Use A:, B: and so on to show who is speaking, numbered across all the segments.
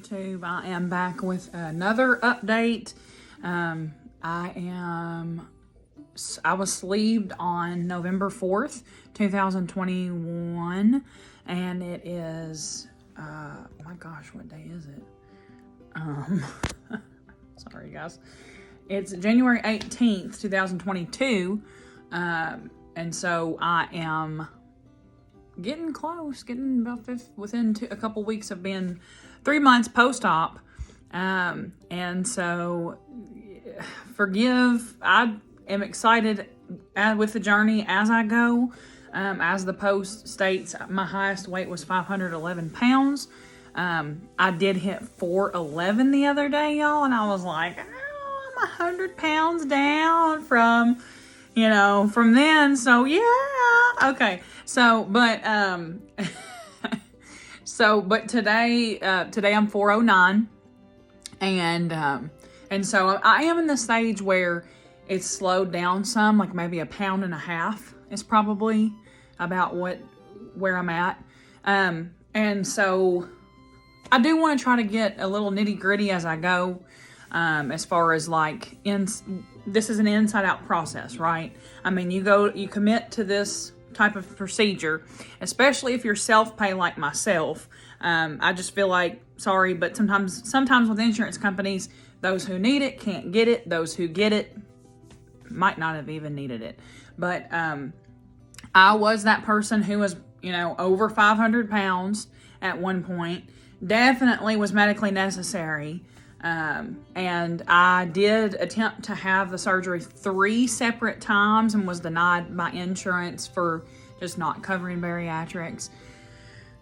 A: YouTube. I am back with another update. I was sleeved on November 4th, 2021, and it is, my gosh, what day is it? Sorry guys. It's January 18th, 2022, and so I am getting close, getting about within a couple weeks of being 3 months post-op, and so forgive. I am excited with the journey as I go. As the post states, my highest weight was 511 pounds. I did hit 411 the other day, y'all, and I was like, oh, I'm 100 pounds down from then. So yeah, okay. So, but today I'm 409, and so I am in the stage where it's slowed down some, like maybe 1.5 pounds is probably about where I'm at. And so I do want to try to get a little nitty gritty as I go, as far as like, this is an inside out process, right? I mean, you commit to this type of procedure, especially if you're self-pay like myself. I just feel like, sorry, but sometimes with insurance companies, those who need it can't get it. Those who get it might not have even needed it. But I was that person who was, over 500 pounds at one point. Definitely was medically necessary. And I did attempt to have the surgery 3 separate times and was denied by insurance for just not covering bariatrics.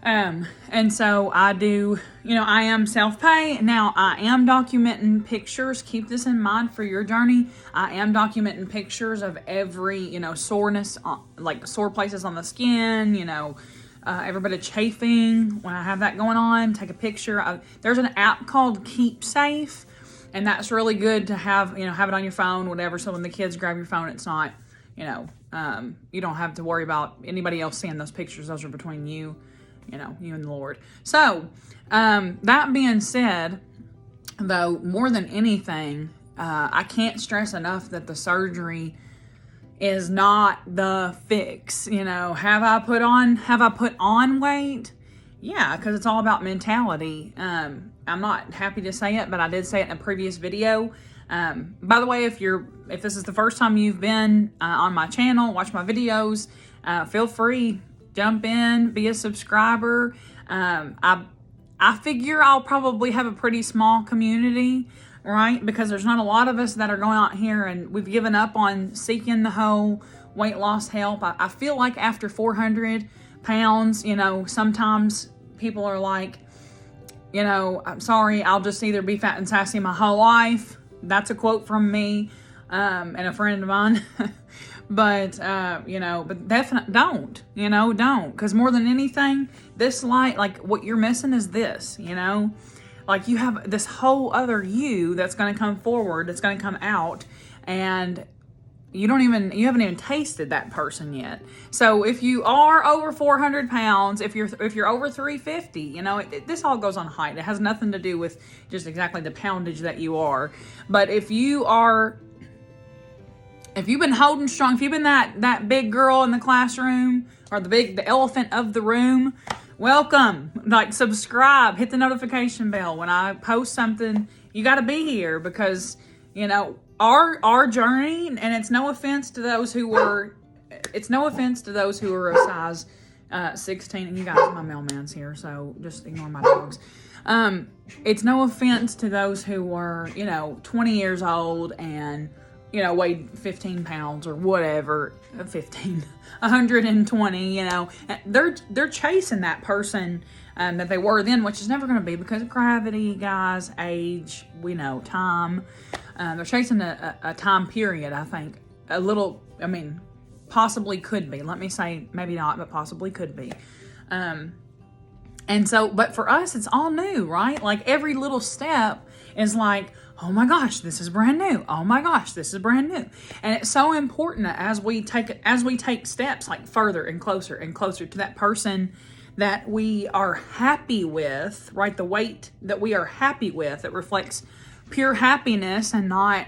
A: And so I do, I am self-pay. Now I am documenting pictures. Keep this in mind for your journey. I am documenting pictures of every, soreness, like sore places on the skin, everybody chafing. When I have that going on, take a picture. There's an app called Keep Safe, and that's really good to have, have it on your phone, whatever. So when the kids grab your phone, it's not, you don't have to worry about anybody else seeing those pictures. Those are between you, you and the Lord. So, that being said, though, more than anything, I can't stress enough that the surgery is not the fix. Have I put on weight? Yeah, because it's all about mentality. I'm not happy to say it, but I did say it in a previous video. By the way, if this is the first time you've been on my channel, watch my videos, feel free, jump in, be a subscriber. I figure I'll probably have a pretty small community, right? Because there's not a lot of us that are going out here, and we've given up on seeking the whole weight loss help. I feel like after 400 pounds, sometimes people are like, I'm sorry, I'll just either be fat and sassy my whole life. That's a quote from me, and a friend of mine. But definitely don't. Because more than anything, this light, like what you're missing is this, like you have this whole other you that's going to come forward, that's going to come out, and you haven't even tasted that person yet. So if you are over 400 pounds, if you're over 350, this all goes on height. It has nothing to do with just exactly the poundage that you are. But if you've been holding strong, if you've been that big girl in the classroom, or the elephant of the room, welcome. Like, subscribe, hit the notification bell. When I post something, you got to be here, because our journey, and it's no offense to those who were a size 16. And you guys, my mailman's here, so just ignore my dogs. It's no offense to those who were 20 years old and weighed 15 pounds or whatever, 120, they're chasing that person that they were then, which is never going to be, because of gravity, guys, age, we know, time. They're chasing a time period, I think. Possibly could be. Let me say, maybe not, but possibly could be. And so, but for us, it's all new, right? Like, every little step is like, oh my gosh, this is brand new. Oh my gosh, this is brand new. And it's so important that as we take steps like further and closer to that person that we are happy with, right? The weight that we are happy with, that reflects pure happiness and not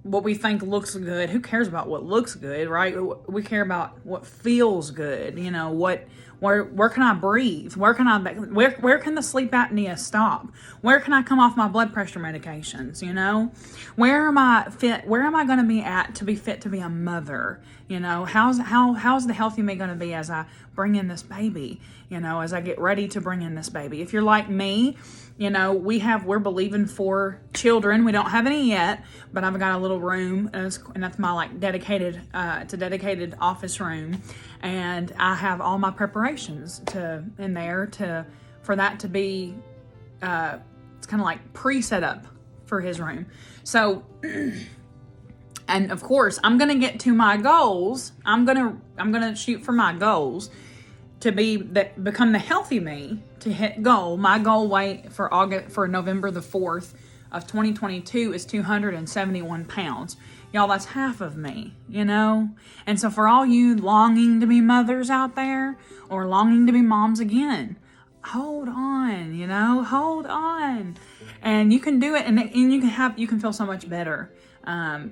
A: what we think looks good. Who cares about what looks good, right? We care about what feels good. You know, where can I breathe? Where can the sleep apnea stop? Where can I come off my blood pressure medications? You know, where am I fit? Where am I going to be at to be fit to be a mother? You know, how's the healthy me going to be as I bring in this baby? You know, as I get ready to bring in this baby. If you're like me, you know, we're believing for children. We don't have any yet, but I've got a little room, and that's my like dedicated. It's a dedicated office room, and I have all my preparations in there for that to be. It's kind of like pre-set up for his room. So, and of course, I'm gonna get to my goals. I'm gonna shoot for my goals to become the healthy me, to hit goal. My goal weight for November the 4th of 2022 is 271 pounds. Y'all, that's half of me, you know? And so for all you longing to be mothers out there, or longing to be moms again, hold on, you know, hold on. And you can do it, and you can feel so much better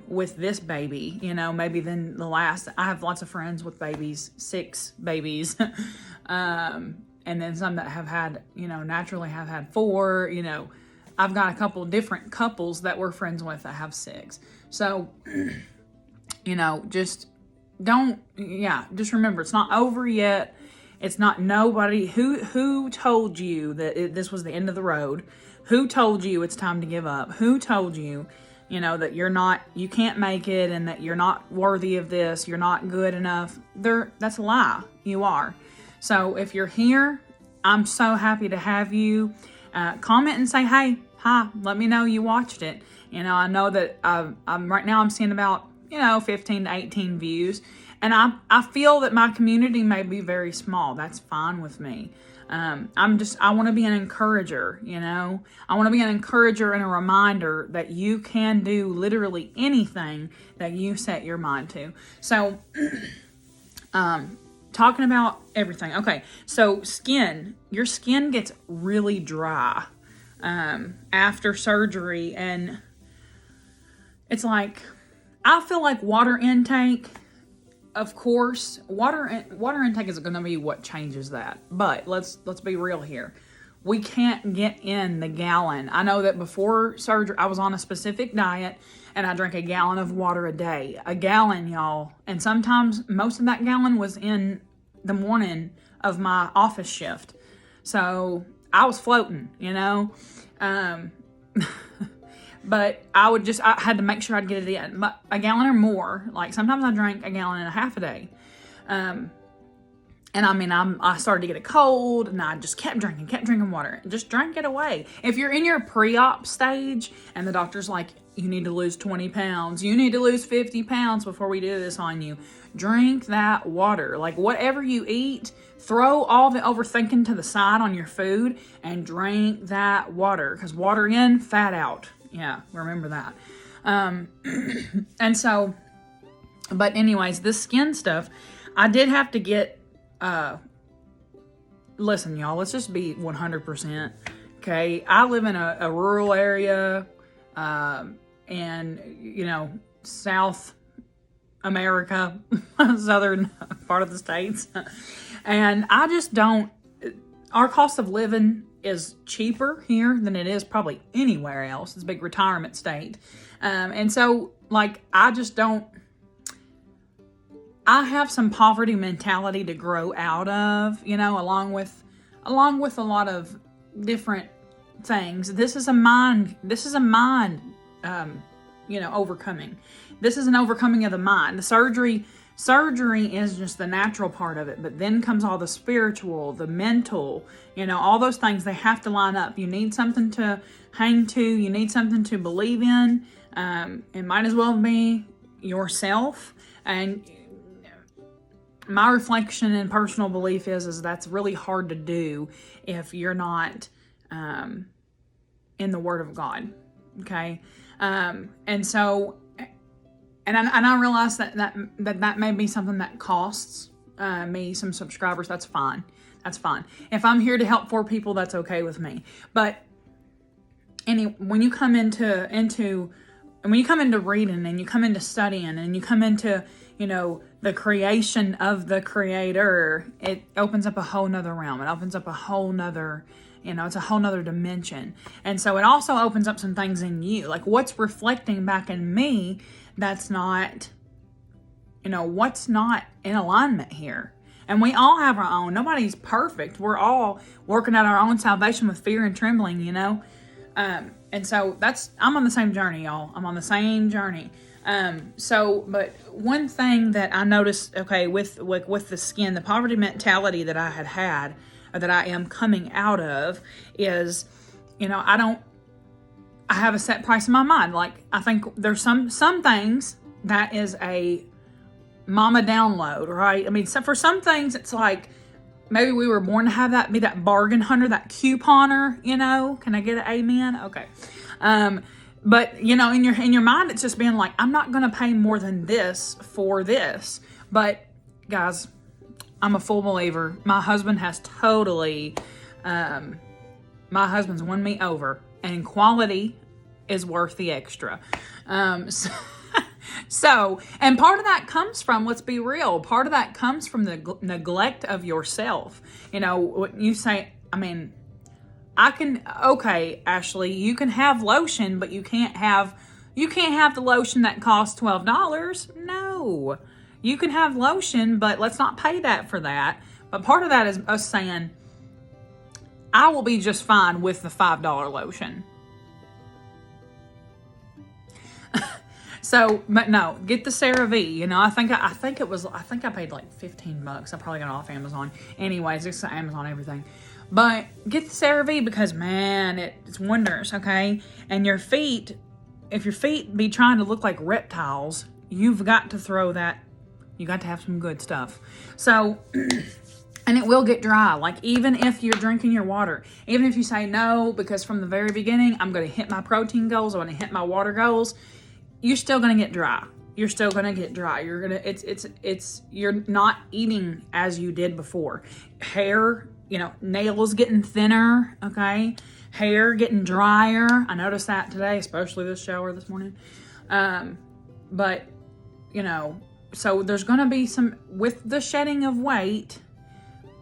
A: with this baby, you know, maybe than the last. I have lots of friends with babies, 6 babies, and then some that have had, you know, naturally have had 4, you know. I've got a couple different couples that we're friends with that have 6. So, you know, just remember, it's not over yet. It's not nobody who told you that this was the end of the road. Who told you it's time to give up? Who told you, you know, that you can't make it, and that you're not worthy of this, you're not good enough? That's a lie. You are. So if you're here, I'm so happy to have you. Comment and say, hey, hi, let me know you watched it. You know, I know that right now I'm seeing about, you know, 15 to 18 views. And I feel that my community may be very small. That's fine with me. I want to be an encourager, you know. I want to be an encourager and a reminder that you can do literally anything that you set your mind to. So, talking about everything. Okay, so your skin gets really dry after surgery, and it's like, I feel like water intake. Of course, water intake is going to be what changes that. But let's be real here. We can't get in the gallon. I know that before surgery, I was on a specific diet, and I drank a gallon of water a day. A gallon, y'all. And sometimes most of that gallon was in the morning of my office shift. So I was floating, you know. But I had to make sure I'd get it in. A gallon or more. Like, sometimes I drank a gallon and a half a day. And I mean, I started to get a cold, and I just kept drinking water. Just drank it away. If you're in your pre-op stage and the doctor's like, you need to lose 20 pounds, you need to lose 50 pounds before we do this on you, drink that water. Like, whatever you eat, throw all the overthinking to the side on your food and drink that water. Because water in, fat out. Yeah, remember that. And so, but anyways, this skin stuff, I did have to get, listen, y'all, let's just be 100%. Okay. I live in a rural area, and, you know, South America, southern part of the States. And I just our cost of living is cheaper here than it is probably anywhere else. It's a big retirement state. And so, like, I have some poverty mentality to grow out of, you know, along with a lot of different things. This is a mind, you know, overcoming. This is an overcoming of the mind. The surgery is just the natural part of it, but then comes all the spiritual, the mental, you know, all those things. They have to line up. You need something to hang to. You need something to believe in. It might as well be yourself. And my reflection and personal belief is that's really hard to do if you're not in the Word of God. Okay. And so, and I realize that may be something that costs me some subscribers, that's fine. That's fine. If I'm here to help 4 people, that's okay with me. But when you come into reading, and you come into studying, and you come into, the creation of the Creator, it opens up a whole nother realm. It opens up a whole nother, it's a whole nother dimension. And so it also opens up some things in you, like what's reflecting back in me that's not, what's not in alignment here. And we all have our own. Nobody's perfect. We're all working out our own salvation with fear and trembling, And so I'm on the same journey, y'all. I'm on the same journey. But one thing that I noticed, okay, with the skin, the poverty mentality that I had, or that I am coming out of, is, I have a set price in my mind. Like, I think there's some things that is a mama download, right? I mean, so for some things, it's like, maybe we were born to have that, be that bargain hunter, that couponer, Can I get an amen? Okay. But in your mind, it's just being like, I'm not going to pay more than this for this. But guys, I'm a full believer. My husband has totally, my husband's won me over, and quality is worth the extra. So, and part of that comes from, let's be real, part of that comes from the neglect of yourself. What you say, okay, Ashley, you can have lotion, but you can't have the lotion that costs $12. No, you can have lotion, but let's not pay that for that. But part of that is us saying, I will be just fine with the $5 lotion. So, but no, get the CeraVe. I think I paid like $15. I probably got it off Amazon. Anyways, it's Amazon everything. But get the CeraVe, because man, it's wonders, okay? And your feet, if your feet be trying to look like reptiles, you've got to throw that. You got to have some good stuff. So, and it will get dry. Like, even if you're drinking your water, even if you say no, because from the very beginning, I'm going to hit my protein goals, I'm going to hit my water goals, you're still going to get dry. You're still going to get dry. You're not eating as you did before. Hair, nails getting thinner, okay? Hair getting drier. I noticed that today, especially this shower this morning. But, so there's going to be some, with the shedding of weight,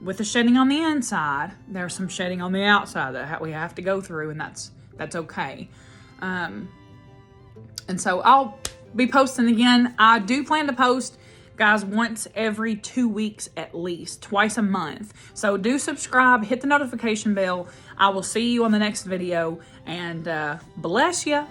A: with the shedding on the inside, there's some shedding on the outside that we have to go through, and that's okay. And so I'll be posting again. I do plan to post, guys, once every 2 weeks at least, twice a month. So do subscribe, hit the notification bell. I will see you on the next video, and bless you.